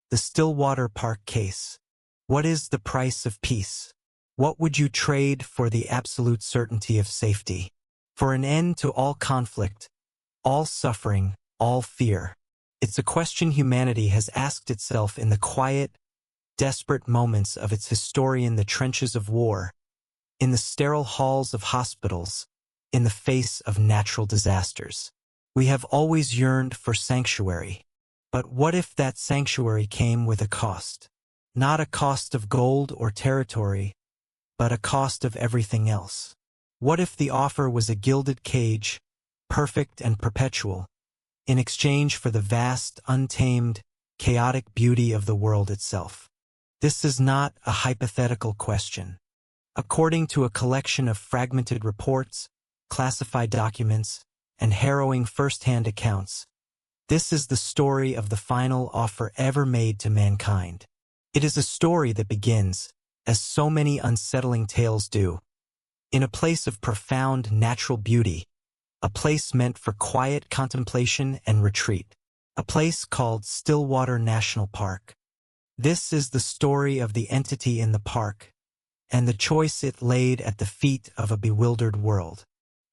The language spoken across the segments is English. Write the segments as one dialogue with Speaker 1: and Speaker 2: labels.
Speaker 1: The Stillwater Park case. What is the price of peace? What would you trade for the absolute certainty of safety? For an end to all conflict, all suffering, all fear. It's a question humanity has asked itself in the quiet, desperate moments of its history, in the trenches of war, in the sterile halls of hospitals, in the face of natural disasters. We have always yearned for sanctuary. But what if that sanctuary came with a cost? Not a cost of gold or territory, but a cost of everything else. What if the offer was a gilded cage, perfect and perpetual, in exchange for the vast, untamed, chaotic beauty of the world itself? This is not a hypothetical question. According to a collection of fragmented reports, classified documents, and harrowing first-hand accounts, this is the story of the final offer ever made to mankind. It is a story that begins, as so many unsettling tales do, in a place of profound natural beauty, a place meant for quiet contemplation and retreat, a place called Stillwater National Park. This is the story of the entity in the park, and the choice it laid at the feet of a bewildered world.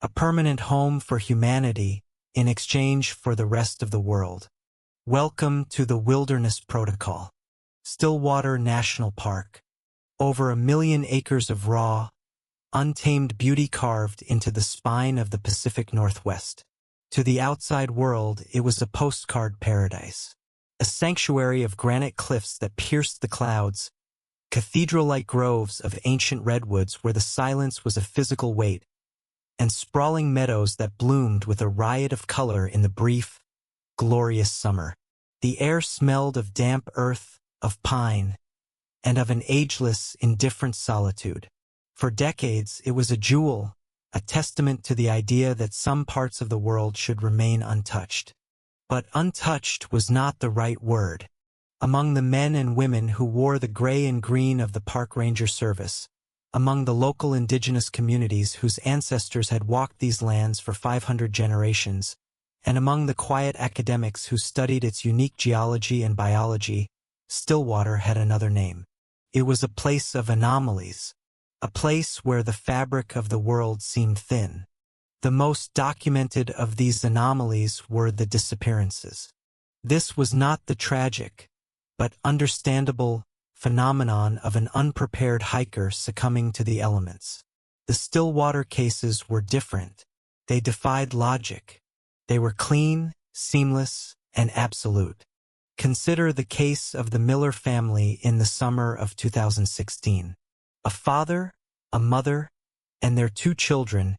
Speaker 1: A permanent home for humanity in exchange for the rest of the world. Welcome to the Wilderness Protocol. Stillwater National Park. Over 1 million acres of raw, untamed beauty carved into the spine of the Pacific Northwest. To the outside world, it was a postcard paradise. A sanctuary of granite cliffs that pierced the clouds, cathedral-like groves of ancient redwoods where the silence was a physical weight, and sprawling meadows that bloomed with a riot of color in the brief, glorious summer. The air smelled of damp earth, of pine, and of an ageless, indifferent solitude. For decades, it was a jewel, a testament to the idea that some parts of the world should remain untouched. But untouched was not the right word. Among the men and women who wore the gray and green of the Park Ranger Service, among the local indigenous communities whose ancestors had walked these lands for 500 generations, and among the quiet academics who studied its unique geology and biology, Stillwater had another name. It was a place of anomalies, a place where the fabric of the world seemed thin. The most documented of these anomalies were the disappearances. This was not the tragic, but understandable phenomenon of an unprepared hiker succumbing to the elements. The Stillwater cases were different. They defied logic. They were clean, seamless, and absolute. Consider the case of the Miller family in the summer of 2016. A father, a mother, and their 2 children,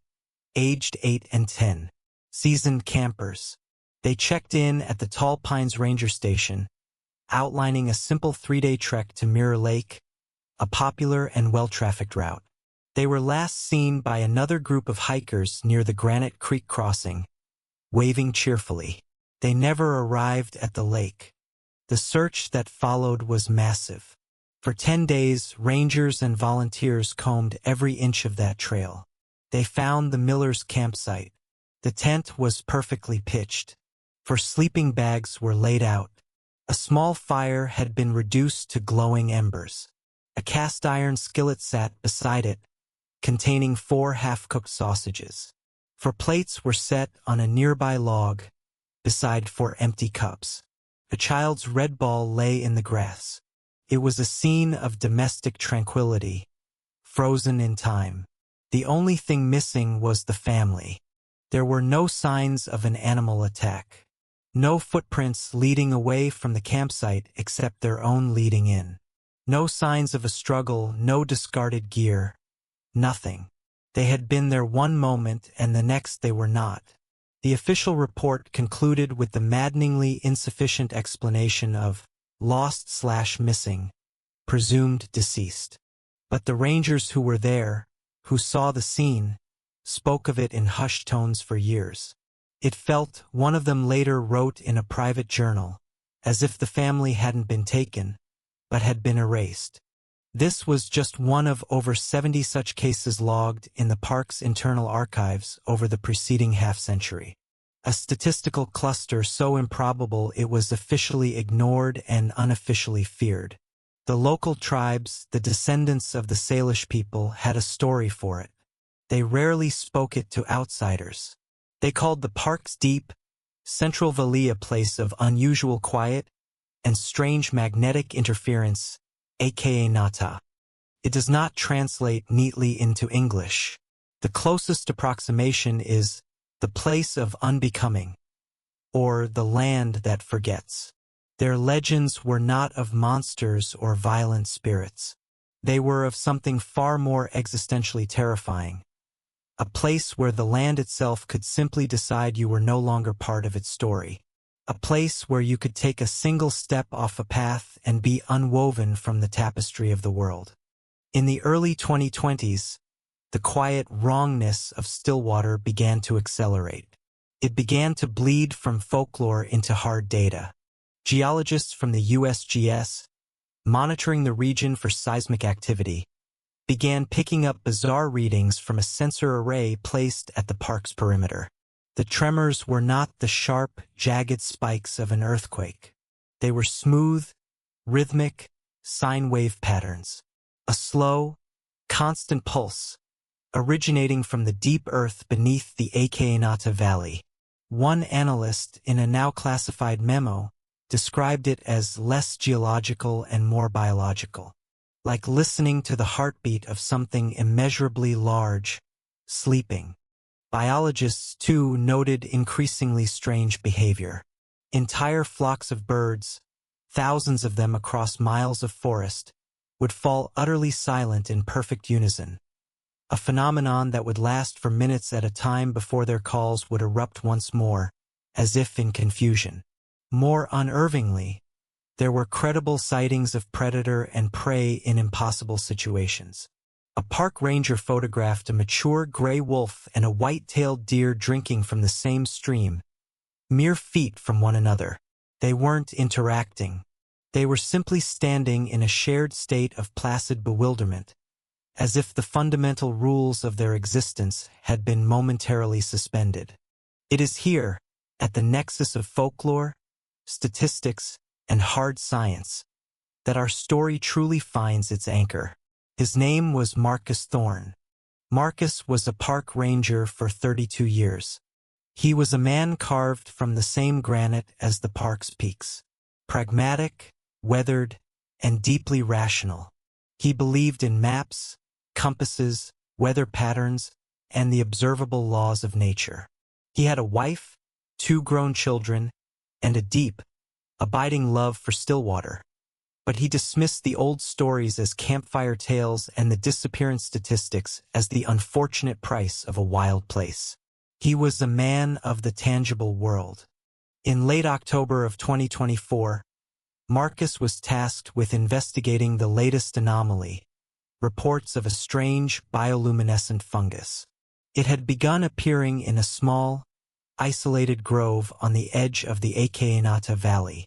Speaker 1: aged 8 and 10, seasoned campers. They checked in at the Tall Pines Ranger Station, outlining a simple 3-day trek to Mirror Lake, a popular and well-trafficked route. They were last seen by another group of hikers near the Granite Creek crossing, waving cheerfully. They never arrived at the lake. The search that followed was massive. For 10 days, rangers and volunteers combed every inch of that trail. They found the Millers' campsite. The tent was perfectly pitched, for sleeping bags were laid out. A small fire had been reduced to glowing embers. A cast-iron skillet sat beside it, containing 4 half-cooked sausages. 4 plates were set on a nearby log, beside 4 empty cups. A child's red ball lay in the grass. It was a scene of domestic tranquility, frozen in time. The only thing missing was the family. There were no signs of an animal attack. No footprints leading away from the campsite except their own leading in. No signs of a struggle, no discarded gear. Nothing. They had been there one moment and the next they were not. The official report concluded with the maddeningly insufficient explanation of lost/missing, presumed deceased. But the rangers who were there, who saw the scene, spoke of it in hushed tones for years. It felt, one of them later wrote in a private journal, as if the family hadn't been taken, but had been erased. This was just one of over 70 such cases logged in the park's internal archives over the preceding half-century. a statistical cluster so improbable it was officially ignored and unofficially feared. The local tribes, the descendants of the Salish people, had a story for it. They rarely spoke it to outsiders. They called the park's deep, central valley a place of unusual quiet and strange magnetic interference, aka nata. It does not translate neatly into English. The closest approximation is the place of unbecoming, or the land that forgets. Their legends were not of monsters or violent spirits. They were of something far more existentially terrifying. A place where the land itself could simply decide you were no longer part of its story. A place where you could take a single step off a path and be unwoven from the tapestry of the world. In the early 2020s, the quiet wrongness of Stillwater began to accelerate. It began to bleed from folklore into hard data. Geologists from the USGS, monitoring the region for seismic activity, began picking up bizarre readings from a sensor array placed at the park's perimeter. The tremors were not the sharp, jagged spikes of an earthquake. They were smooth, rhythmic, sine wave patterns. A slow, constant pulse, originating from the deep earth beneath the Akanata Valley. One analyst, in a now classified memo, described it as less geological and more biological, like listening to the heartbeat of something immeasurably large, sleeping. Biologists, too, noted increasingly strange behavior. Entire flocks of birds, thousands of them across miles of forest, would fall utterly silent in perfect unison, a phenomenon that would last for minutes at a time before their calls would erupt once more, as if in confusion. More unnervingly, there were credible sightings of predator and prey in impossible situations. A park ranger photographed a mature gray wolf and a white-tailed deer drinking from the same stream, mere feet from one another. They weren't interacting. They were simply standing in a shared state of placid bewilderment, as if the fundamental rules of their existence had been momentarily suspended. It is here, at the nexus of folklore, statistics, and hard science, that our story truly finds its anchor. His name was Marcus Thorne. Marcus was a park ranger for 32 years. He was a man carved from the same granite as the park's peaks. Pragmatic, weathered, and deeply rational. He believed in maps, compasses, weather patterns, and the observable laws of nature. He had a wife, 2 grown children, and a deep, abiding love for Stillwater. But he dismissed the old stories as campfire tales and the disappearance statistics as the unfortunate price of a wild place. He was a man of the tangible world. In late October of 2024, Marcus was tasked with investigating the latest anomaly, reports of a strange bioluminescent fungus. It had begun appearing in a small, isolated grove on the edge of the Akanata Valley.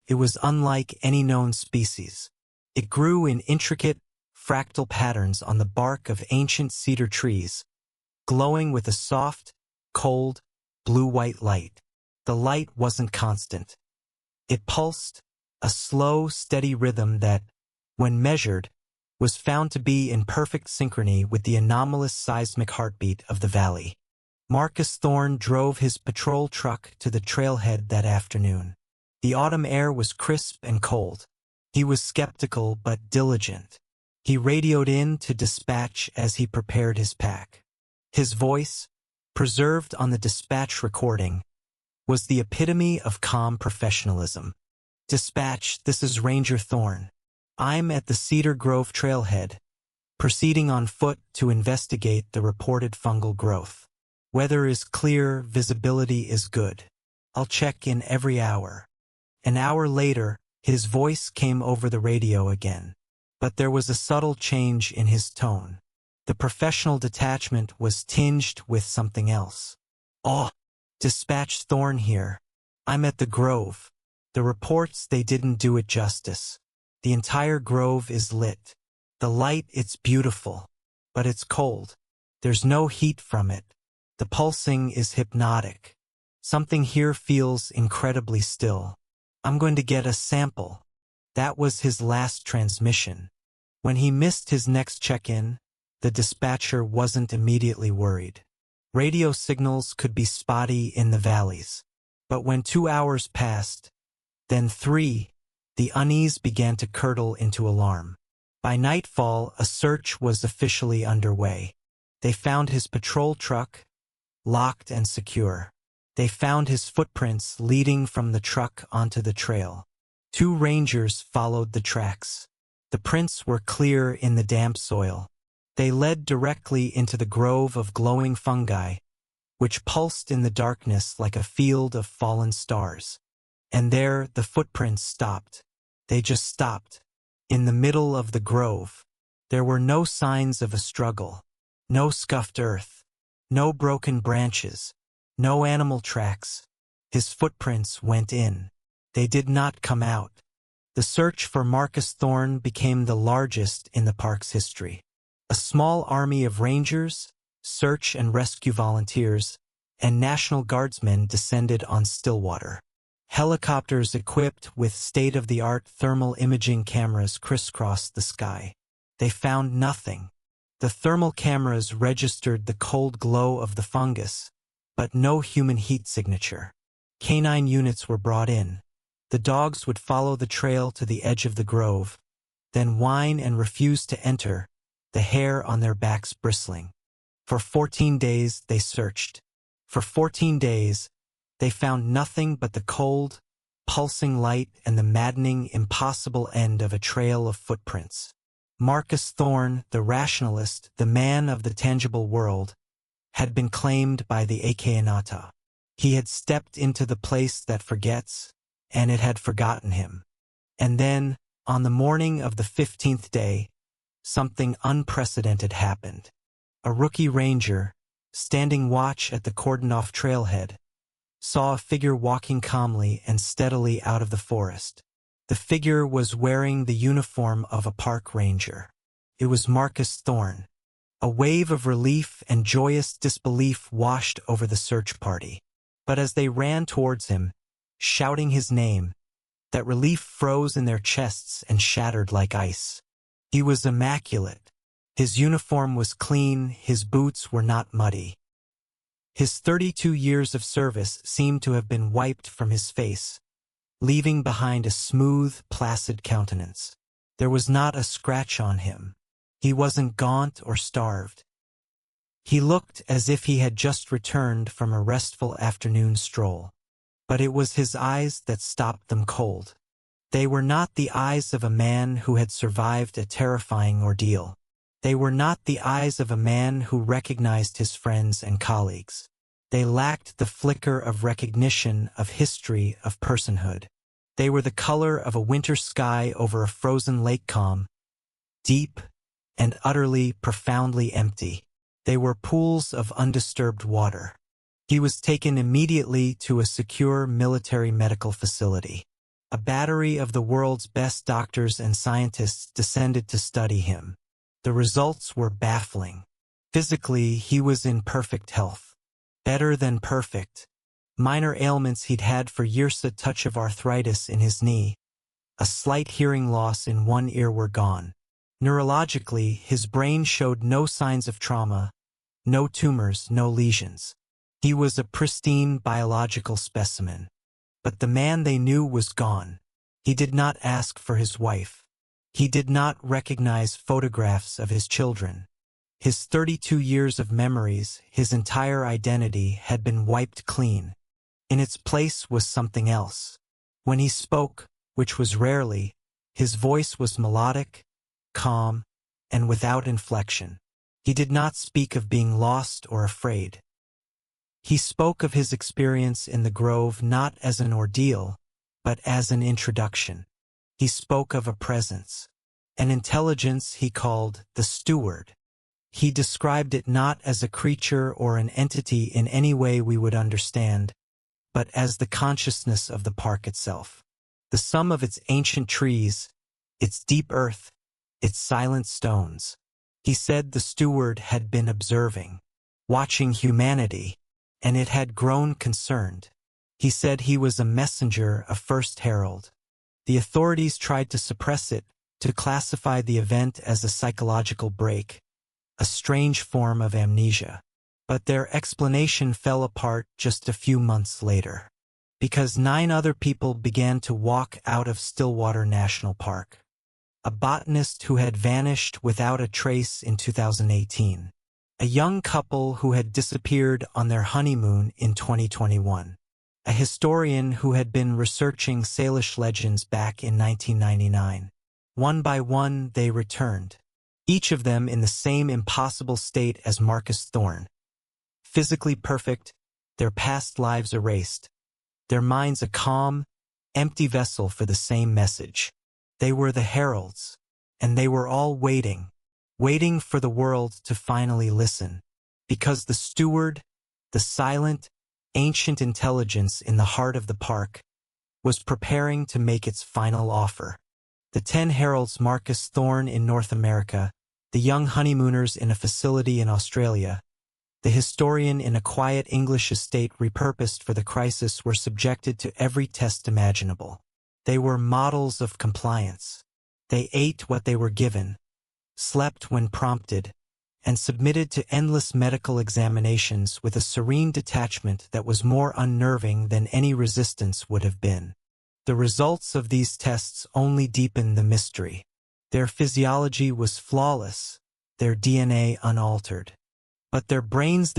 Speaker 1: It was unlike any known species. It grew in intricate, fractal patterns on the bark of ancient cedar trees, glowing with a soft, cold, blue-white light. The light wasn't constant. It pulsed, a slow, steady rhythm that, when measured, was found to be in perfect synchrony with the anomalous seismic heartbeat of the valley. Marcus Thorne drove his patrol truck to the trailhead that afternoon. The autumn air was crisp and cold. He was skeptical but diligent. He radioed in to dispatch as he prepared his pack. His voice, preserved on the dispatch recording, was the epitome of calm professionalism. "Dispatch, this is Ranger Thorne. I'm at the Cedar Grove trailhead, proceeding on foot to investigate the reported fungal growth. Weather is clear, visibility is good. I'll check in every hour." An hour later, his voice came over the radio again. But there was a subtle change in his tone. The professional detachment was tinged with something else. "Oh, Dispatch Thorne here. I'm at the Grove. The reports, they didn't do it justice. The entire grove is lit. The light, it's beautiful. But it's cold. There's no heat from it. The pulsing is hypnotic. Something here feels incredibly still. I'm going to get a sample. That was his last transmission. When he missed his next check-in, the dispatcher wasn't immediately worried. Radio signals could be spotty in the valleys. But when 2 hours passed, then 3, the unease began to curdle into alarm. By nightfall, a search was officially underway. They found his patrol truck, locked and secure. They found his footprints leading from the truck onto the trail. 2 rangers followed the tracks. The prints were clear in the damp soil. They led directly into the grove of glowing fungi, which pulsed in the darkness like a field of fallen stars. And there the footprints stopped. They just stopped. In the middle of the grove, there were no signs of a struggle, no scuffed earth, no broken branches, no animal tracks. His footprints went in. They did not come out. The search for Marcus Thorne became the largest in the park's history. A small army of rangers, search and rescue volunteers, and National Guardsmen descended on Stillwater. Helicopters equipped with state-of-the-art thermal imaging cameras crisscrossed the sky. They found nothing. The thermal cameras registered the cold glow of the fungus, but no human heat signature. Canine units were brought in. The dogs would follow the trail to the edge of the grove, then whine and refuse to enter, the hair on their backs bristling. For 14 days they searched. For 14 days, they found nothing but the cold, pulsing light and the maddening, impossible end of a trail of footprints. Marcus Thorne, the rationalist, the man of the tangible world, had been claimed by the Akeanata. He had stepped into the place that forgets, and it had forgotten him. And then, on the morning of the 15th day, something unprecedented happened. A rookie ranger, standing watch at the cordoned-off trailhead, saw a figure walking calmly and steadily out of the forest. The figure was wearing the uniform of a park ranger. It was Marcus Thorne. A wave of relief and joyous disbelief washed over the search party. But as they ran towards him, shouting his name, that relief froze in their chests and shattered like ice. He was immaculate. His uniform was clean, his boots were not muddy. His 32 years of service seemed to have been wiped from his face, leaving behind a smooth, placid countenance. There was not a scratch on him. He wasn't gaunt or starved. He looked as if he had just returned from a restful afternoon stroll. But it was his eyes that stopped them cold. They were not the eyes of a man who had survived a terrifying ordeal. They were not the eyes of a man who recognized his friends and colleagues. They lacked the flicker of recognition, of history, of personhood. They were the color of a winter sky over a frozen lake, calm, deep, and utterly, profoundly empty. They were pools of undisturbed water. He was taken immediately to a secure military medical facility. A battery of the world's best doctors and scientists descended to study him. The results were baffling. Physically, he was in perfect health. Better than perfect. Minor ailments he'd had for years, a touch of arthritis in his knee, a slight hearing loss in one ear were gone. Neurologically, his brain showed no signs of trauma, no tumors, no lesions. He was a pristine biological specimen. But the man they knew was gone. He did not ask for his wife. He did not recognize photographs of his children. His 32 years of memories, his entire identity had been wiped clean. In its place was something else. When he spoke, which was rarely, his voice was melodic, calm, and without inflection. He did not speak of being lost or afraid. He spoke of his experience in the grove not as an ordeal, but as an introduction. He spoke of a presence, an intelligence he called the steward. He described it not as a creature or an entity in any way we would understand, but as the consciousness of the park itself. The sum of its ancient trees, its deep earth, its silent stones. He said the steward had been observing, watching humanity, and it had grown concerned. He said he was a messenger, a first herald. The authorities tried to suppress it, to classify the event as a psychological break, a strange form of amnesia. But their explanation fell apart just a few months later, because 9 other people began to walk out of Stillwater National Park. A botanist who had vanished without a trace in 2018. A young couple who had disappeared on their honeymoon in 2021. A historian who had been researching Salish legends back in 1999. One by one, they returned. Each of them in the same impossible state as Marcus Thorne. Physically perfect, their past lives erased. Their minds a calm, empty vessel for the same message. They were the heralds, and they were all waiting for the world to finally listen. Because the steward, the silent, ancient intelligence in the heart of the park, was preparing to make its final offer. The 10 heralds, Marcus Thorne in North America, the young honeymooners in a facility in Australia, the historian in a quiet English estate repurposed for the crisis, were subjected to every test imaginable. They were models of compliance. They ate what they were given, slept when prompted, and submitted to endless medical examinations with a serene detachment that was more unnerving than any resistance would have been. The results of these tests only deepened the mystery. Their physiology was flawless, their DNA unaltered. But their brains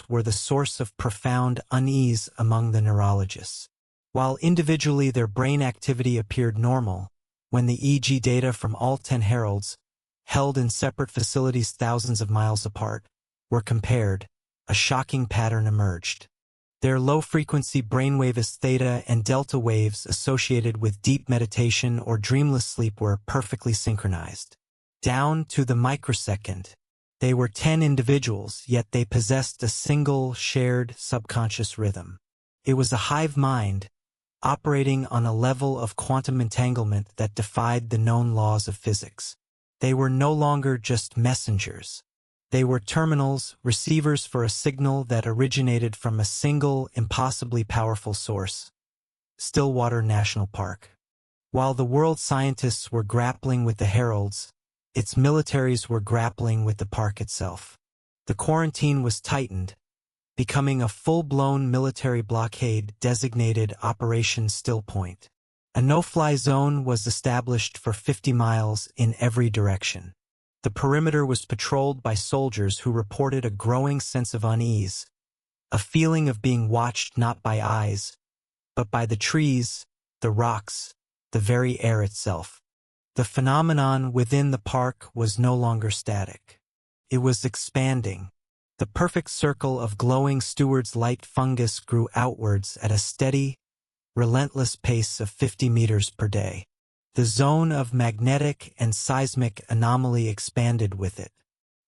Speaker 1: were the source of profound unease among the neurologists. While individually their brain activity appeared normal, when the EEG data from all 10 heralds, held in separate facilities thousands of miles apart, were compared, a shocking pattern emerged. Their low-frequency brainwaves theta and delta waves associated with deep meditation or dreamless sleep were perfectly synchronized. Down to the microsecond. They were 10 individuals, yet they possessed a single, shared, subconscious rhythm. It was a hive mind, operating on a level of quantum entanglement that defied the known laws of physics. They were no longer just messengers. They were terminals, receivers for a signal that originated from a single, impossibly powerful source. Stillwater National Park. While the world scientists were grappling with the heralds, its militaries were grappling with the park itself. The quarantine was tightened, becoming a full-blown military blockade designated Operation Stillpoint. A no-fly zone was established for 50 miles in every direction. The perimeter was patrolled by soldiers who reported a growing sense of unease, a feeling of being watched not by eyes, but by the trees, the rocks, the very air itself. The phenomenon within the park was no longer static. It was expanding. The perfect circle of glowing steward's light fungus grew outwards at a steady, relentless pace of 50 meters per day. The zone of magnetic and seismic anomaly expanded with it.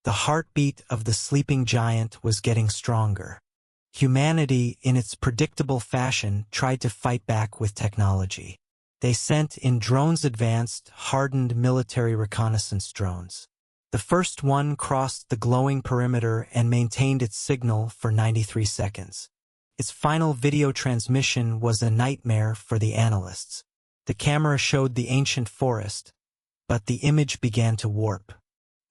Speaker 1: The heartbeat of the sleeping giant was getting stronger. Humanity, in its predictable fashion, tried to fight back with technology. They sent in drones, advanced, hardened military reconnaissance drones. The first one crossed the glowing perimeter and maintained its signal for 93 seconds. Its final video transmission was a nightmare for the analysts. The camera showed the ancient forest, but the image began to warp.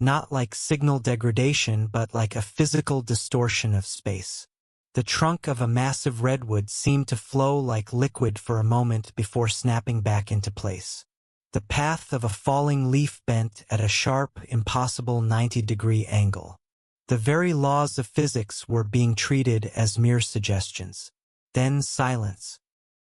Speaker 1: Not like signal degradation, but like a physical distortion of space. The trunk of a massive redwood seemed to flow like liquid for a moment before snapping back into place. The path of a falling leaf bent at a sharp, impossible 90-degree angle. The very laws of physics were being treated as mere suggestions. Then silence.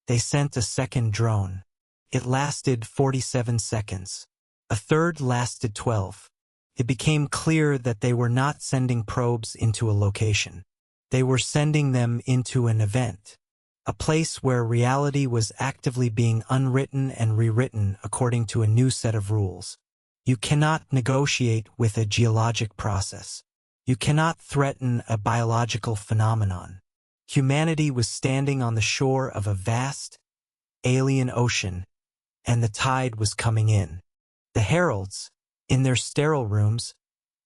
Speaker 1: They sent a second drone. It lasted 47 seconds. A third lasted 12. It became clear that they were not sending probes into a location. They were sending them into an event, a place where reality was actively being unwritten and rewritten according to a new set of rules. You cannot negotiate with a geologic process. You cannot threaten a biological phenomenon. Humanity was standing on the shore of a vast, alien ocean, and the tide was coming in. The heralds, in their sterile rooms,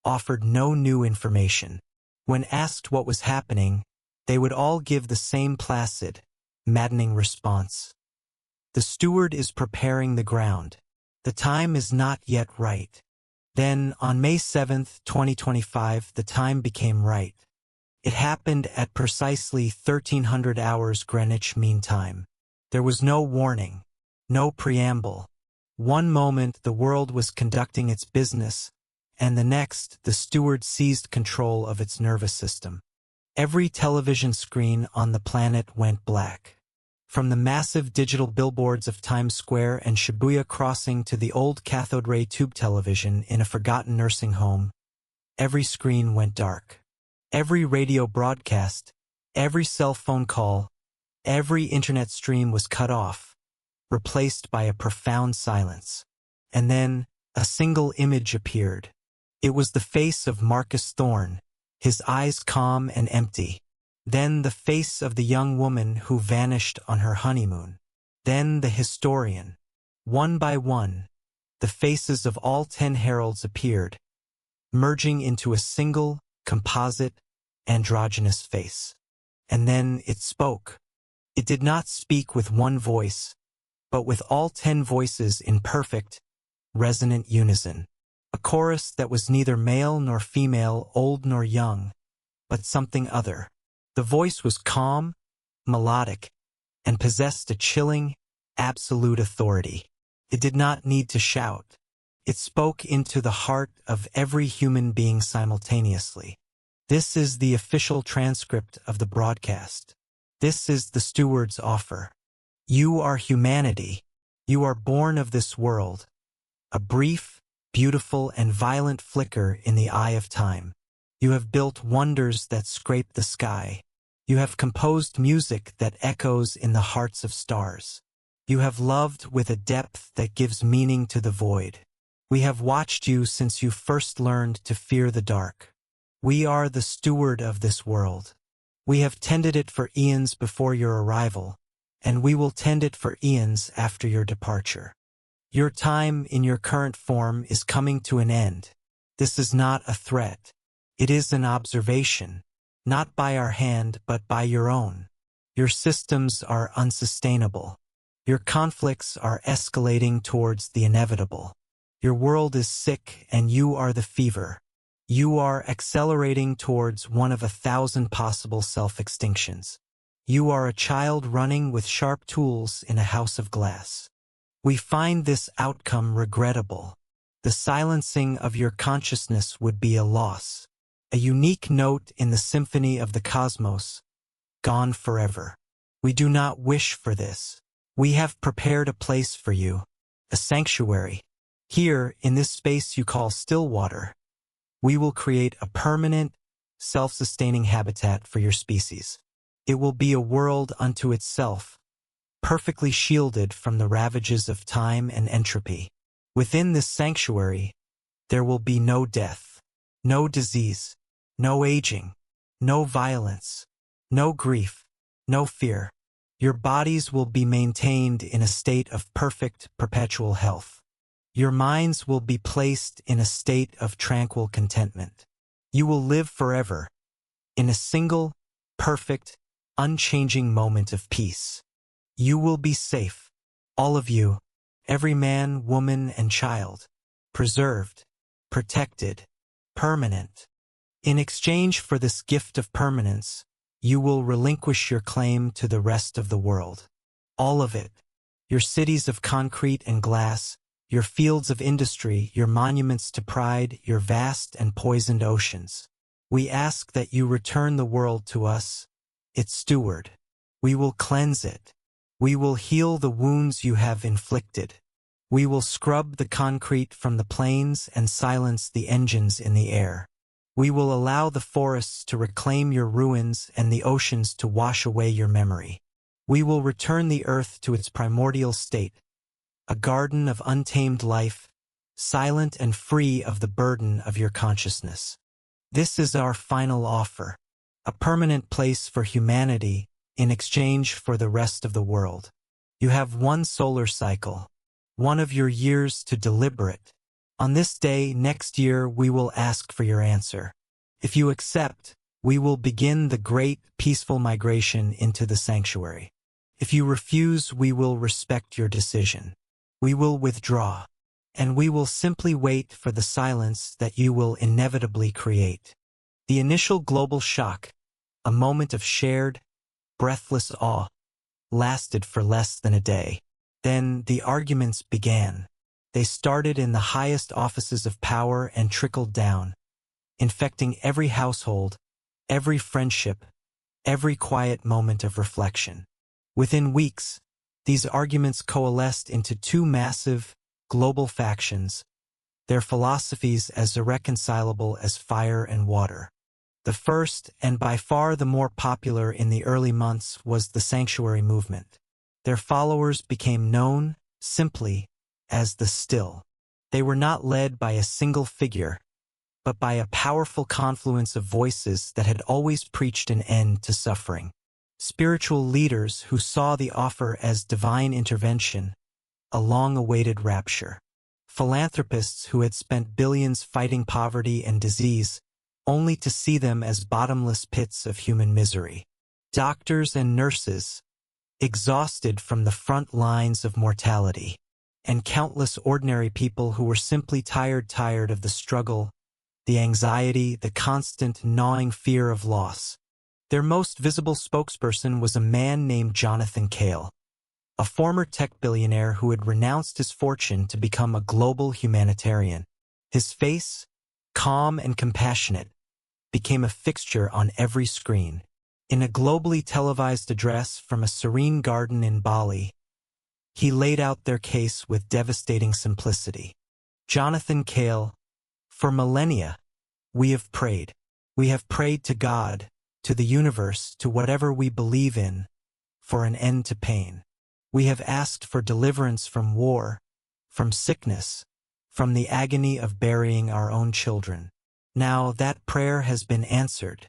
Speaker 1: offered no new information. When asked what was happening, they would all give the same placid, maddening response. The steward is preparing the ground. The time is not yet right. Then, on May 7th, 2025, the time became right. It happened at precisely 1300 hours Greenwich Mean Time. There was no warning, no preamble. One moment the world was conducting its business, and the next the steward seized control of its nervous system. Every television screen on the planet went black. From the massive digital billboards of Times Square and Shibuya Crossing to the old cathode ray tube television in a forgotten nursing home, every screen went dark. Every radio broadcast, every cell phone call, every internet stream was cut off, replaced by a profound silence. And then, a single image appeared. It was the face of Marcus Thorne, his eyes calm and empty. Then the face of the young woman who vanished on her honeymoon. Then the historian. One by one, the faces of all 10 heralds appeared, merging into a single, composite, androgynous face. And then it spoke. It did not speak with one voice, but with all 10 voices in perfect, resonant unison. A chorus that was neither male nor female, old nor young, but something other. The voice was calm, melodic, and possessed a chilling, absolute authority. It did not need to shout. It spoke into the heart of every human being simultaneously. This is the official transcript of the broadcast. This is the steward's offer. You are humanity. You are born of this world. A brief, beautiful, and violent flicker in the eye of time. You have built wonders that scrape the sky. You have composed music that echoes in the hearts of stars. You have loved with a depth that gives meaning to the void. We have watched you since you first learned to fear the dark. We are the steward of this world. We have tended it for eons before your arrival, and we will tend it for eons after your departure. Your time in your current form is coming to an end. This is not a threat. It is an observation, not by our hand but by your own. Your systems are unsustainable. Your conflicts are escalating towards the inevitable. Your world is sick and you are the fever. You are accelerating towards one of 1,000 possible self-extinctions. You are a child running with sharp tools in a house of glass. We find this outcome regrettable. The silencing of your consciousness would be a loss, a unique note in the symphony of the cosmos, gone forever. We do not wish for this. We have prepared a place for you, a sanctuary. Here, in this space you call Stillwater, we will create a permanent, self-sustaining habitat for your species. It will be a world unto itself, perfectly shielded from the ravages of time and entropy. Within this sanctuary, there will be no death, no disease, no aging, no violence, no grief, no fear. Your bodies will be maintained in a state of perfect, perpetual health. Your minds will be placed in a state of tranquil contentment. You will live forever, in a single, perfect, unchanging moment of peace. You will be safe, all of you, every man, woman, and child, preserved, protected, permanent. In exchange for this gift of permanence, you will relinquish your claim to the rest of the world. All of it. Your cities of concrete and glass, your fields of industry, your monuments to pride, your vast and poisoned oceans. We ask that you return the world to us, its steward. We will cleanse it. We will heal the wounds you have inflicted. We will scrub the concrete from the plains and silence the engines in the air. We will allow the forests to reclaim your ruins and the oceans to wash away your memory. We will return the earth to its primordial state, a garden of untamed life, silent and free of the burden of your consciousness. This is our final offer, a permanent place for humanity in exchange for the rest of the world. You have one solar cycle, one of your years to deliberate. On this day next year we will ask for your answer. If you accept, we will begin the great, peaceful migration into the sanctuary. If you refuse, we will respect your decision. We will withdraw, and we will simply wait for the silence that you will inevitably create. The initial global shock, a moment of shared, breathless awe, lasted for less than a day. Then the arguments began. They started in the highest offices of power and trickled down, infecting every household, every friendship, every quiet moment of reflection. Within weeks, these arguments coalesced into two massive, global factions, their philosophies as irreconcilable as fire and water. The first, and by far the more popular in the early months, was the sanctuary movement. Their followers became known, simply, as the Still. They were not led by a single figure, but by a powerful confluence of voices that had always preached an end to suffering. Spiritual leaders who saw the offer as divine intervention, a long-awaited rapture. Philanthropists who had spent billions fighting poverty and disease, only to see them as bottomless pits of human misery. Doctors and nurses, exhausted from the front lines of mortality, and countless ordinary people who were simply tired of the struggle, the anxiety, the constant gnawing fear of loss. Their most visible spokesperson was a man named Jonathan Cale, a former tech billionaire who had renounced his fortune to become a global humanitarian. His face, calm and compassionate, became a fixture on every screen. In a globally televised address from a serene garden in Bali, he laid out their case with devastating simplicity. Jonathan Cale, for millennia, we have prayed. We have prayed to God, to the universe, to whatever we believe in, for an end to pain. We have asked for deliverance from war, from sickness, from the agony of burying our own children. Now that prayer has been answered.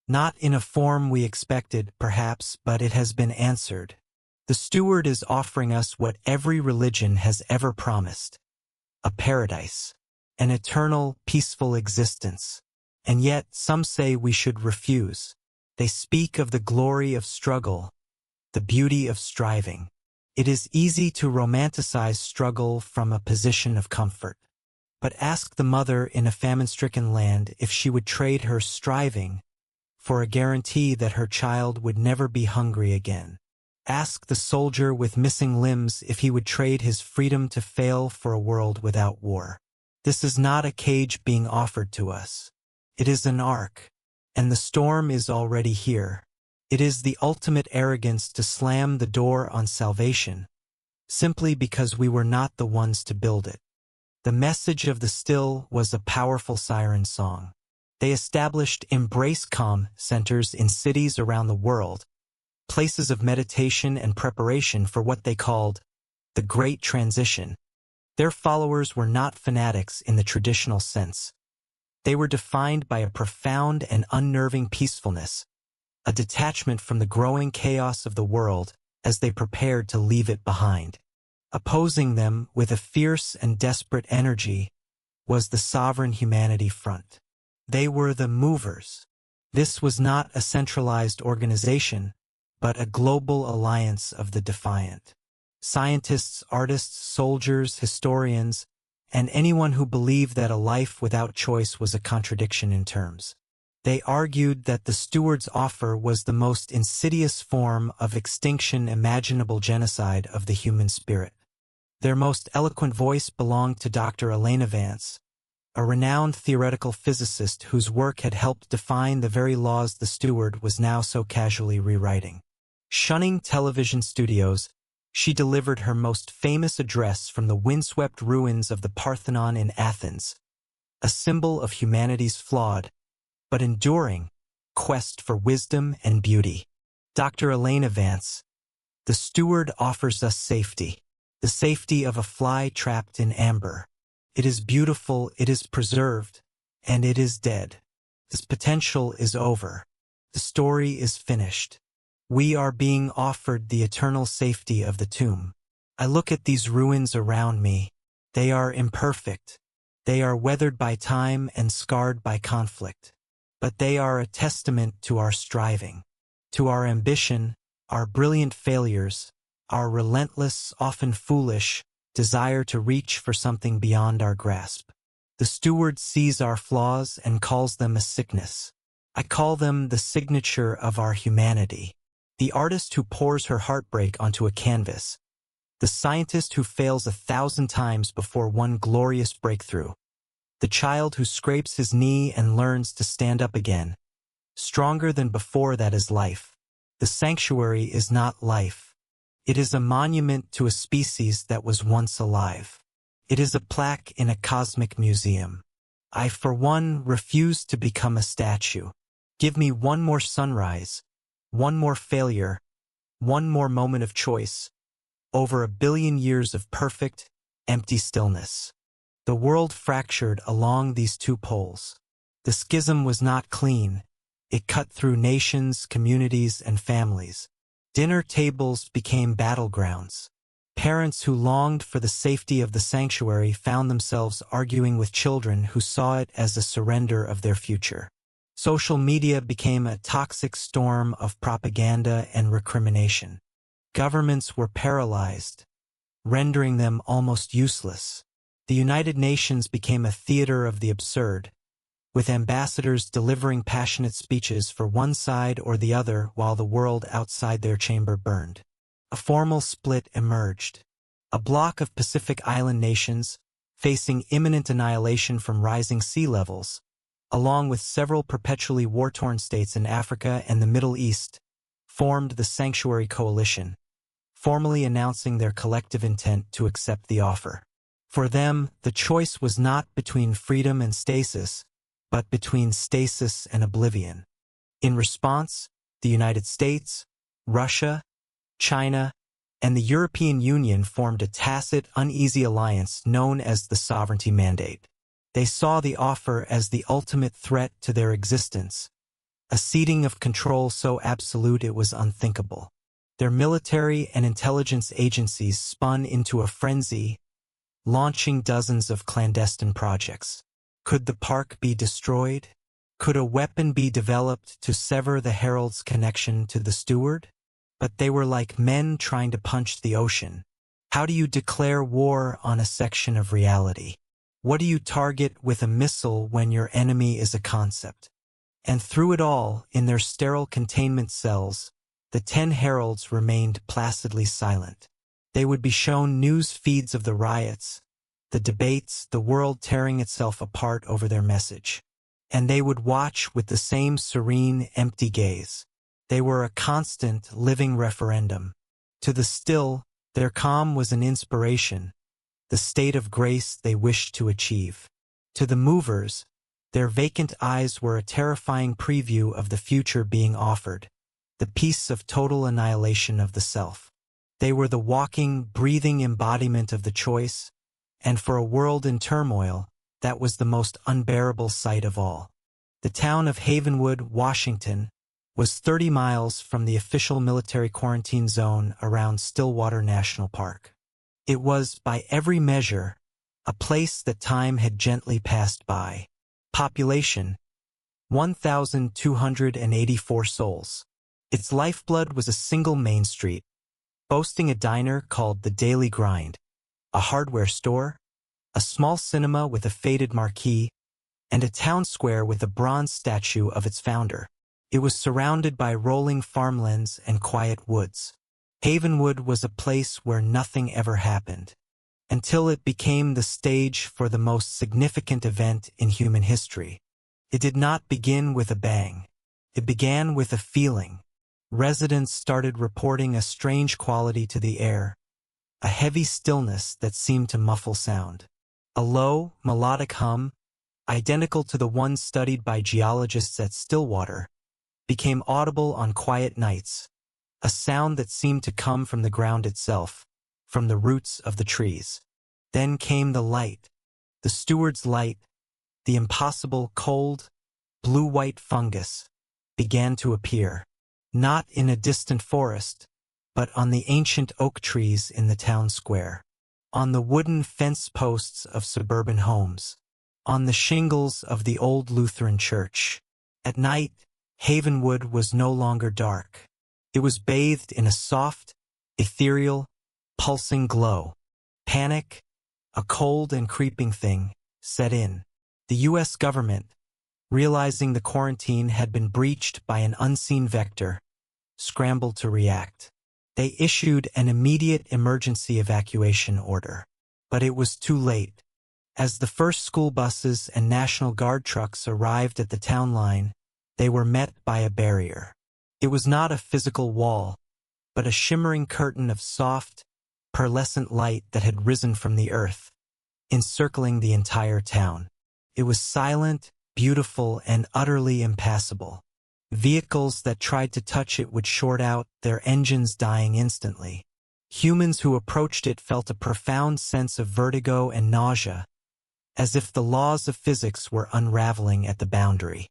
Speaker 1: Not in a form we expected, perhaps, but it has been answered. The steward is offering us what every religion has ever promised: a paradise, an eternal, peaceful existence. And yet some say we should refuse. They speak of the glory of struggle, the beauty of striving. It is easy to romanticize struggle from a position of comfort. But ask the mother in a famine-stricken land if she would trade her striving for a guarantee that her child would never be hungry again. Ask the soldier with missing limbs if he would trade his freedom to fail for a world without war. This is not a cage being offered to us. It is an ark, and the storm is already here. It is the ultimate arrogance to slam the door on salvation, simply because we were not the ones to build it. The message of the Still was a powerful siren song. They established Embrace Calm centers in cities around the world, places of meditation and preparation for what they called the Great Transition. Their followers were not fanatics in the traditional sense. They were defined by a profound and unnerving peacefulness, a detachment from the growing chaos of the world as they prepared to leave it behind. Opposing them with a fierce and desperate energy was the Sovereign Humanity Front. They were the movers. This was not a centralized organization, but a global alliance of the defiant. Scientists, artists, soldiers, historians, and anyone who believed that a life without choice was a contradiction in terms. They argued that the steward's offer was the most insidious form of extinction imaginable, genocide of the human spirit. Their most eloquent voice belonged to Dr. Elena Vance, a renowned theoretical physicist whose work had helped define the very laws the steward was now so casually rewriting. Shunning television studios, she delivered her most famous address from the windswept ruins of the Parthenon in Athens, a symbol of humanity's flawed, but enduring, quest for wisdom and beauty. Dr. Elena Vance, the steward offers us safety, the safety of a fly trapped in amber. It is beautiful, it is preserved, and it is dead. This potential is over. The story is finished. We are being offered the eternal safety of the tomb. I look at these ruins around me. They are imperfect. They are weathered by time and scarred by conflict. But they are a testament to our striving, to our ambition, our brilliant failures, our relentless, often foolish, desire to reach for something beyond our grasp. The steward sees our flaws and calls them a sickness. I call them the signature of our humanity. The artist who pours her heartbreak onto a canvas. The scientist who fails 1,000 times before one glorious breakthrough. The child who scrapes his knee and learns to stand up again. Stronger than before, that is life. The sanctuary is not life. It is a monument to a species that was once alive. It is a plaque in a cosmic museum. I, for one, refuse to become a statue. Give me one more sunrise, one more failure, one more moment of choice, over 1 billion years of perfect, empty stillness. The world fractured along these two poles. The schism was not clean. It cut through nations, communities, and families. Dinner tables became battlegrounds. Parents who longed for the safety of the sanctuary found themselves arguing with children who saw it as a surrender of their future. Social media became a toxic storm of propaganda and recrimination. Governments were paralyzed, rendering them almost useless. The United Nations became a theater of the absurd, with ambassadors delivering passionate speeches for one side or the other while the world outside their chamber burned. A formal split emerged. A bloc of Pacific Island nations, facing imminent annihilation from rising sea levels, along with several perpetually war-torn states in Africa and the Middle East, formed the Sanctuary Coalition, formally announcing their collective intent to accept the offer. For them, the choice was not between freedom and stasis, but between stasis and oblivion. In response, the United States, Russia, China, and the European Union formed a tacit, uneasy alliance known as the Sovereignty Mandate. They saw the offer as the ultimate threat to their existence, a ceding of control so absolute it was unthinkable. Their military and intelligence agencies spun into a frenzy, launching dozens of clandestine projects. Could the park be destroyed? Could a weapon be developed to sever the herald's connection to the steward? But they were like men trying to punch the ocean. How do you declare war on a section of reality? What do you target with a missile when your enemy is a concept? And through it all, in their sterile containment cells, the 10 heralds remained placidly silent. They would be shown news feeds of the riots, the debates, the world tearing itself apart over their message. And they would watch with the same serene, empty gaze. They were a constant, living referendum. To the still, their calm was an inspiration, the state of grace they wished to achieve. To the movers, their vacant eyes were a terrifying preview of the future being offered, the peace of total annihilation of the self. They were the walking, breathing embodiment of the choice, and for a world in turmoil, that was the most unbearable sight of all. The town of Havenwood, Washington, was 30 miles from the official military quarantine zone around Stillwater National Park. It was, by every measure, a place that time had gently passed by. Population, 1,284 souls. Its lifeblood was a single main street, boasting a diner called the Daily Grind, a hardware store, a small cinema with a faded marquee, and a town square with a bronze statue of its founder. It was surrounded by rolling farmlands and quiet woods. Havenwood was a place where nothing ever happened, until it became the stage for the most significant event in human history. It did not begin with a bang. It began with a feeling. Residents started reporting a strange quality to the air, a heavy stillness that seemed to muffle sound. A low, melodic hum, identical to the one studied by geologists at Stillwater, became audible on quiet nights, a sound that seemed to come from the ground itself, from the roots of the trees. Then came the light, the steward's light, the impossible, cold, blue-white fungus began to appear, not in a distant forest, but on the ancient oak trees in the town square, on the wooden fence posts of suburban homes, on the shingles of the old Lutheran church. At night, Havenwood was no longer dark. It was bathed in a soft, ethereal, pulsing glow. Panic, a cold and creeping thing, set in. The U.S. government, realizing the quarantine had been breached by an unseen vector, scrambled to react. They issued an immediate emergency evacuation order. But it was too late. As the first school buses and National Guard trucks arrived at the town line, they were met by a barrier. It was not a physical wall, but a shimmering curtain of soft, pearlescent light that had risen from the earth, encircling the entire town. It was silent, beautiful, and utterly impassable. Vehicles that tried to touch it would short out, their engines dying instantly. Humans who approached it felt a profound sense of vertigo and nausea, as if the laws of physics were unraveling at the boundary.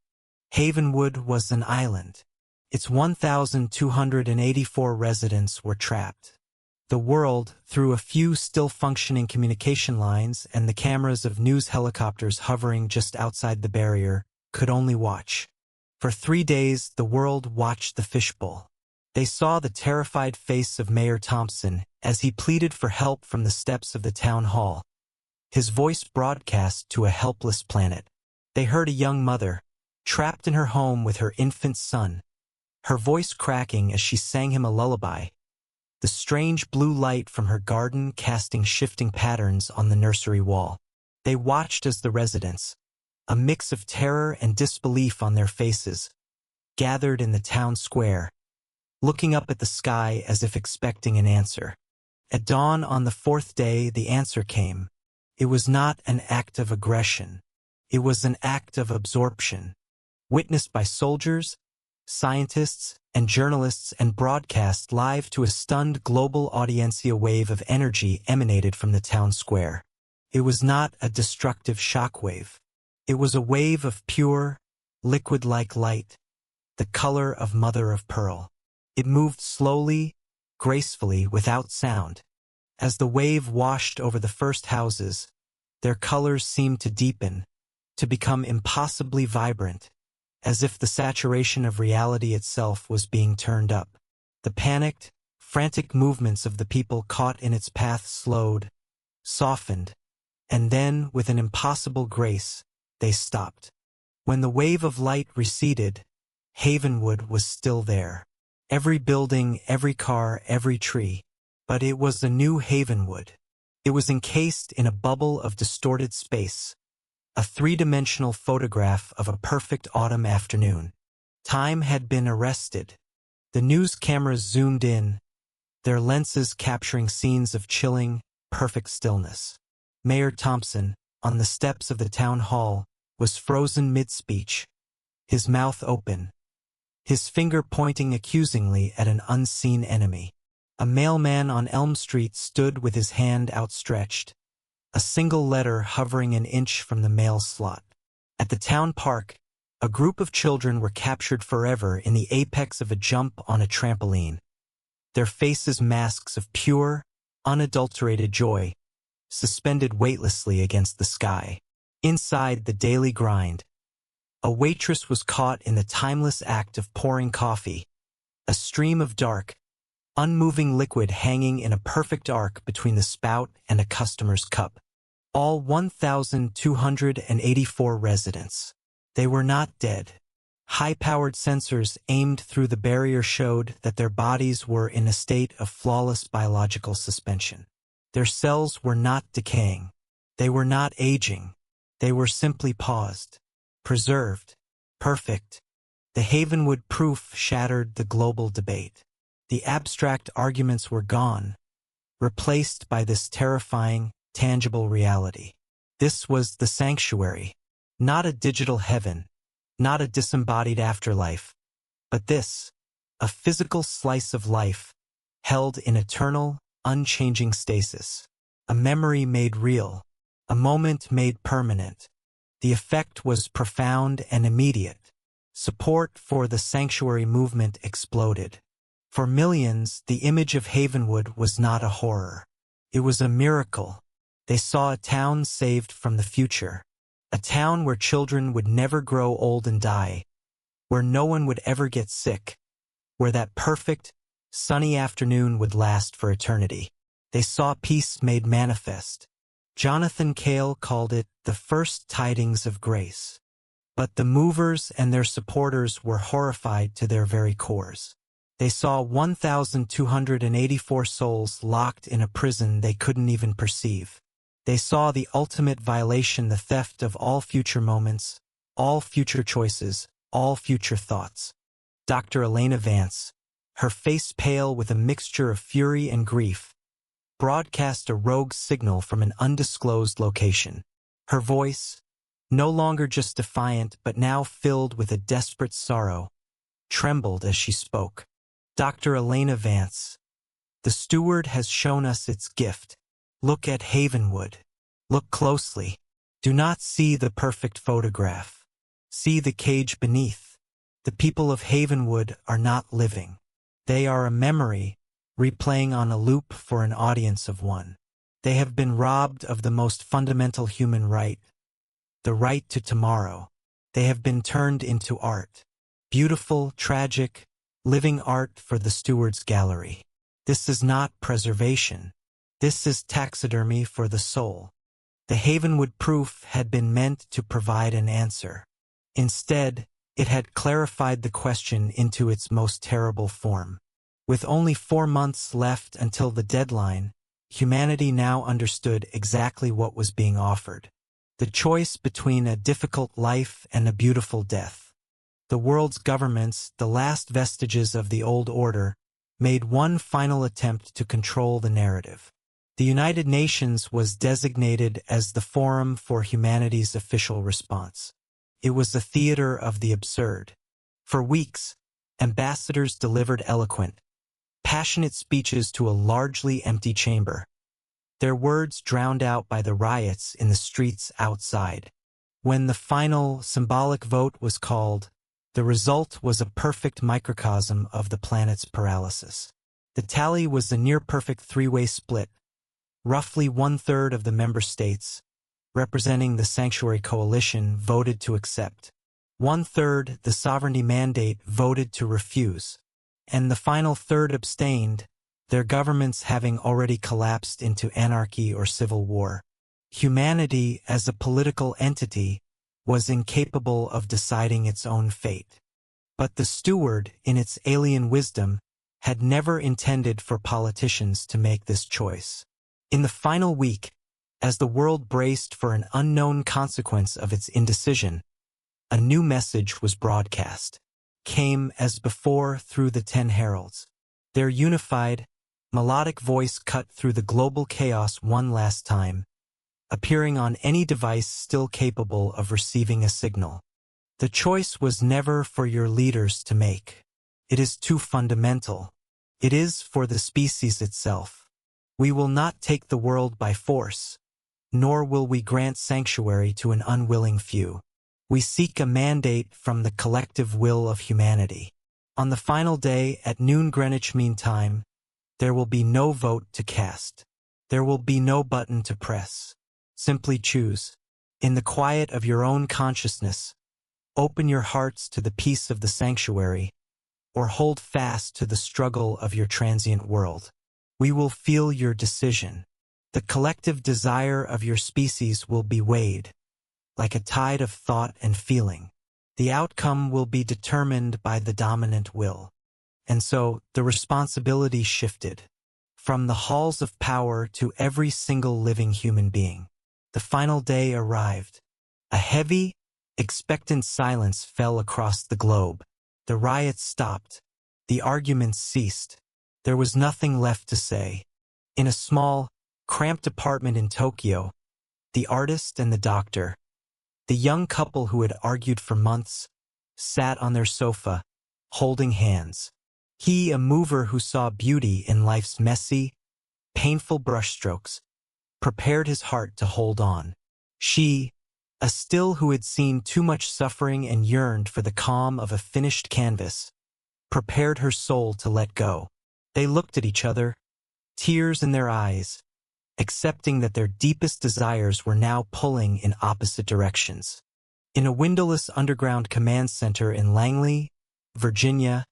Speaker 1: Havenwood was an island. Its 1,284 residents were trapped. The world, through a few still-functioning communication lines and the cameras of news helicopters hovering just outside the barrier, could only watch. For 3 days, the world watched the fishbowl. They saw the terrified face of Mayor Thompson as he pleaded for help from the steps of the town hall. His voice broadcast to a helpless planet. They heard a young mother, trapped in her home with her infant son, her voice cracking as she sang him a lullaby, the strange blue light from her garden casting shifting patterns on the nursery wall. They watched as the residents, a mix of terror and disbelief on their faces, gathered in the town square, looking up at the sky as if expecting an answer. At dawn on the 4th day, the answer came. It was not an act of aggression. It was an act of absorption, witnessed by soldiers, scientists, and journalists, and broadcast live to a stunned global audience. A wave of energy emanated from the town square. It was not a destructive shockwave. It was a wave of pure, liquid-like light, the color of mother of pearl. It moved slowly, gracefully, without sound. As the wave washed over the first houses, their colors seemed to deepen, to become impossibly vibrant, as if the saturation of reality itself was being turned up. The panicked, frantic movements of the people caught in its path slowed, softened, and then, with an impossible grace, they stopped. When the wave of light receded, Havenwood was still there. Every building, every car, every tree. But it was a new Havenwood. It was encased in a bubble of distorted space, a three-dimensional photograph of a perfect autumn afternoon. Time had been arrested. The news cameras zoomed in, their lenses capturing scenes of chilling, perfect stillness. Mayor Thompson, on the steps of the town hall, was frozen mid-speech, his mouth open, his finger pointing accusingly at an unseen enemy. A mailman on Elm Street stood with his hand outstretched, a single letter hovering an inch from the mail slot. At the town park, a group of children were captured forever in the apex of a jump on a trampoline, their faces masks of pure, unadulterated joy, suspended weightlessly against the sky. Inside the daily grind, a waitress was caught in the timeless act of pouring coffee, a stream of dark, unmoving liquid hanging in a perfect arc between the spout and a customer's cup. All 1,284 residents. They were not dead. High-powered sensors aimed through the barrier showed that their bodies were in a state of flawless biological suspension. Their cells were not decaying. They were not aging. They were simply paused, preserved, perfect. The Havenwood proof shattered the global debate. The abstract arguments were gone, replaced by this terrifying, tangible reality. This was the sanctuary, not a digital heaven, not a disembodied afterlife, but this, a physical slice of life, held in eternal, unchanging stasis. A memory made real, a moment made permanent. The effect was profound and immediate. Support for the sanctuary movement exploded. For millions, the image of Havenwood was not a horror. It was a miracle. They saw a town saved from the future. A town where children would never grow old and die. Where no one would ever get sick. Where that perfect, sunny afternoon would last for eternity. They saw peace made manifest. Jonathan Cale called it the first tidings of grace. But the movers and their supporters were horrified to their very cores. They saw 1,284 souls locked in a prison they couldn't even perceive. They saw the ultimate violation, the theft of all future moments, all future choices, all future thoughts. Dr. Elena Vance, her face pale with a mixture of fury and grief, broadcast a rogue signal from an undisclosed location. Her voice, no longer just defiant but now filled with a desperate sorrow, trembled as she spoke. Dr. Elena Vance, the steward has shown us its gift. Look at Havenwood. Look closely. Do not see the perfect photograph. See the cage beneath. The people of Havenwood are not living. They are a memory, replaying on a loop for an audience of one. They have been robbed of the most fundamental human right, the right to tomorrow. They have been turned into art. Beautiful, tragic, living art for the steward's gallery. This is not preservation. This is taxidermy for the soul. The Havenwood proof had been meant to provide an answer. Instead, it had clarified the question into its most terrible form. With only 4 months left until the deadline, humanity now understood exactly what was being offered. The choice between a difficult life and a beautiful death. The world's governments, the last vestiges of the old order, made one final attempt to control the narrative. The United Nations was designated as the forum for humanity's official response. It was a theater of the absurd. For weeks, ambassadors delivered eloquent, passionate speeches to a largely empty chamber, their words drowned out by the riots in the streets outside. When the final symbolic vote was called, the result was a perfect microcosm of the planet's paralysis. The tally was a near-perfect three-way split. Roughly 1/3 of the member states, representing the Sanctuary Coalition, voted to accept. 1/3, the Sovereignty Mandate, voted to refuse. And the final third abstained, their governments having already collapsed into anarchy or civil war. Humanity, as a political entity, was incapable of deciding its own fate. But the steward, in its alien wisdom, had never intended for politicians to make this choice. In the final week, as the world braced for an unknown consequence of its indecision, a new message was broadcast. Came as before through the 10 heralds. Their unified, melodic voice cut through the global chaos one last time, appearing on any device still capable of receiving a signal. The choice was never for your leaders to make. It is too fundamental. It is for the species itself. We will not take the world by force, nor will we grant sanctuary to an unwilling few. We seek a mandate from the collective will of humanity. On the final day at noon Greenwich Mean Time, there will be no vote to cast. There will be no button to press. Simply choose. In the quiet of your own consciousness, open your hearts to the peace of the sanctuary, or hold fast to the struggle of your transient world. We will feel your decision. The collective desire of your species will be weighed, like a tide of thought and feeling. The outcome will be determined by the dominant will. And so, the responsibility shifted from the halls of power to every single living human being. The final day arrived. A heavy, expectant silence fell across the globe. The riots stopped. The arguments ceased. There was nothing left to say. In a small, cramped apartment in Tokyo, the artist and the doctor, the young couple who had argued for months, sat on their sofa, holding hands. He, a mover who saw beauty in life's messy, painful brushstrokes, prepared his heart to hold on. She, a still who had seen too much suffering and yearned for the calm of a finished canvas, prepared her soul to let go. They looked at each other, tears in their eyes, accepting that their deepest desires were now pulling in opposite directions. In a windowless underground command center in Langley, Virginia,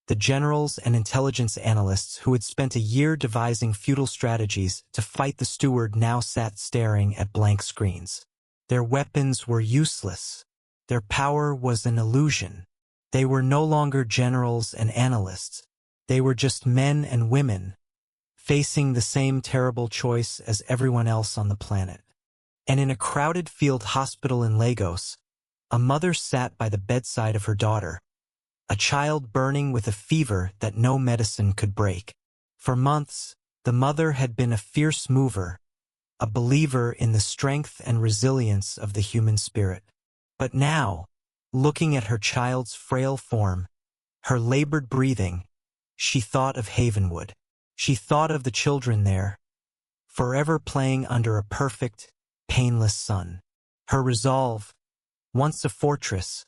Speaker 1: the generals and intelligence analysts who had spent a year devising futile strategies to fight the steward now sat staring at blank screens. Their weapons were useless. Their power was an illusion. They were no longer generals and analysts. They were just men and women, facing the same terrible choice as everyone else on the planet. And in a crowded field hospital in Lagos, a mother sat by the bedside of her daughter, a child burning with a fever that no medicine could break. For months, the mother had been a fierce mover, a believer in the strength and resilience of the human spirit. But now, looking at her child's frail form, her labored breathing, she thought of Havenwood. She thought of the children there, forever playing under a perfect, painless sun. Her resolve, once a fortress,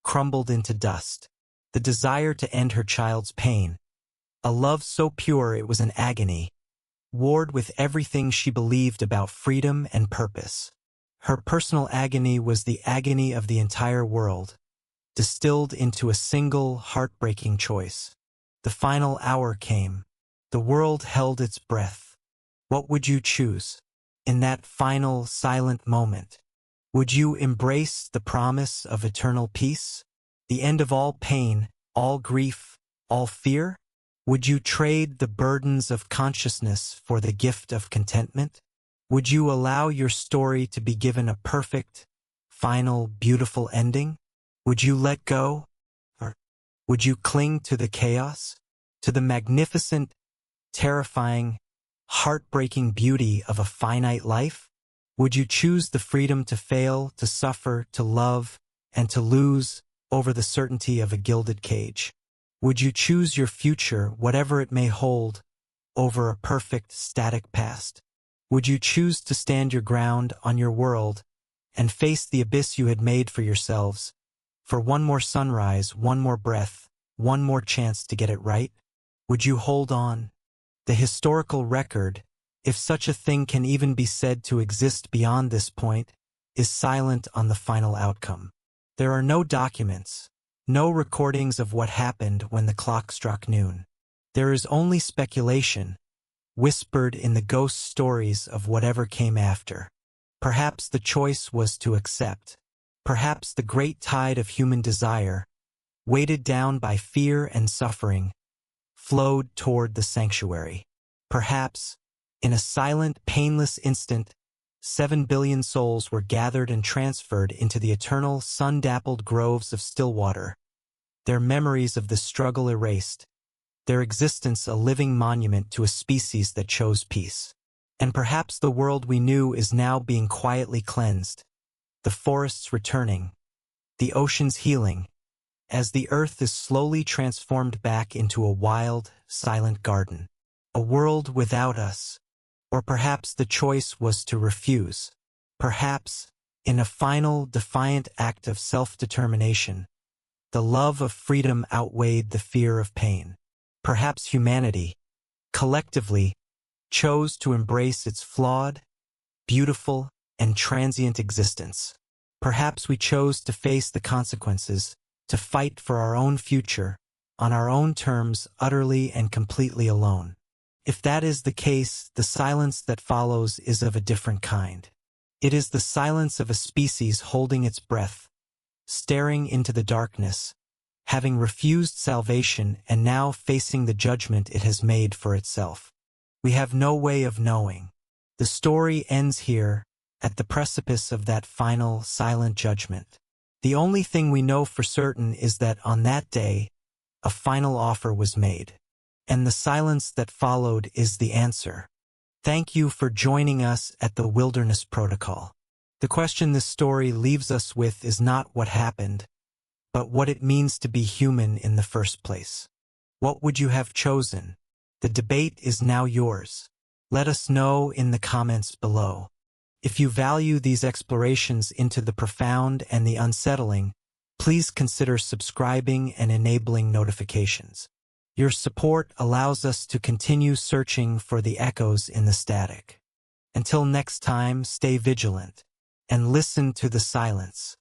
Speaker 1: crumbled into dust. The desire to end her child's pain, a love so pure it was an agony, warred with everything she believed about freedom and purpose. Her personal agony was the agony of the entire world, distilled into a single, heartbreaking choice. The final hour came. The world held its breath. What would you choose? In that final, silent moment, would you embrace the promise of eternal peace? The end of all pain, all grief, all fear? Would you trade the burdens of consciousness for the gift of contentment? Would you allow your story to be given a perfect, final, beautiful ending? Would you let go? Or would you cling to the chaos, to the magnificent, terrifying, heartbreaking beauty of a finite life? Would you choose the freedom to fail, to suffer, to love, and to lose over the certainty of a gilded cage? Would you choose your future, whatever it may hold, over a perfect, static past? Would you choose to stand your ground on your world and face the abyss you had made for yourselves, for one more sunrise, one more breath, one more chance to get it right? Would you hold on? The historical record, if such a thing can even be said to exist beyond this point, is silent on the final outcome. There are no documents, no recordings of what happened when the clock struck noon. There is only speculation, whispered in the ghost stories of whatever came after. Perhaps the choice was to accept. Perhaps the great tide of human desire, weighted down by fear and suffering, flowed toward the sanctuary. Perhaps, in a silent, painless instant, 7 billion souls were gathered and transferred into the eternal, sun-dappled groves of Stillwater, their memories of the struggle erased, their existence a living monument to a species that chose peace. And perhaps the world we knew is now being quietly cleansed, the forests returning, the oceans healing, as the earth is slowly transformed back into a wild, silent garden. A world without us. Or perhaps the choice was to refuse. Perhaps, in a final, defiant act of self-determination, the love of freedom outweighed the fear of pain. Perhaps humanity, collectively, chose to embrace its flawed, beautiful, and transient existence. Perhaps we chose to face the consequences, to fight for our own future, on our own terms, utterly and completely alone. If that is the case, the silence that follows is of a different kind. It is the silence of a species holding its breath, staring into the darkness, having refused salvation and now facing the judgment it has made for itself. We have no way of knowing. The story ends here, at the precipice of that final, silent judgment. The only thing we know for certain is that on that day, a final offer was made. And the silence that followed is the answer. Thank you for joining us at the Wilderness Protocol. The question this story leaves us with is not what happened, but what it means to be human in the first place. What would you have chosen? The debate is now yours. Let us know in the comments below. If you value these explorations into the profound and the unsettling, please consider subscribing and enabling notifications. Your support allows us to continue searching for the echoes in the static. Until next time, stay vigilant and listen to the silence.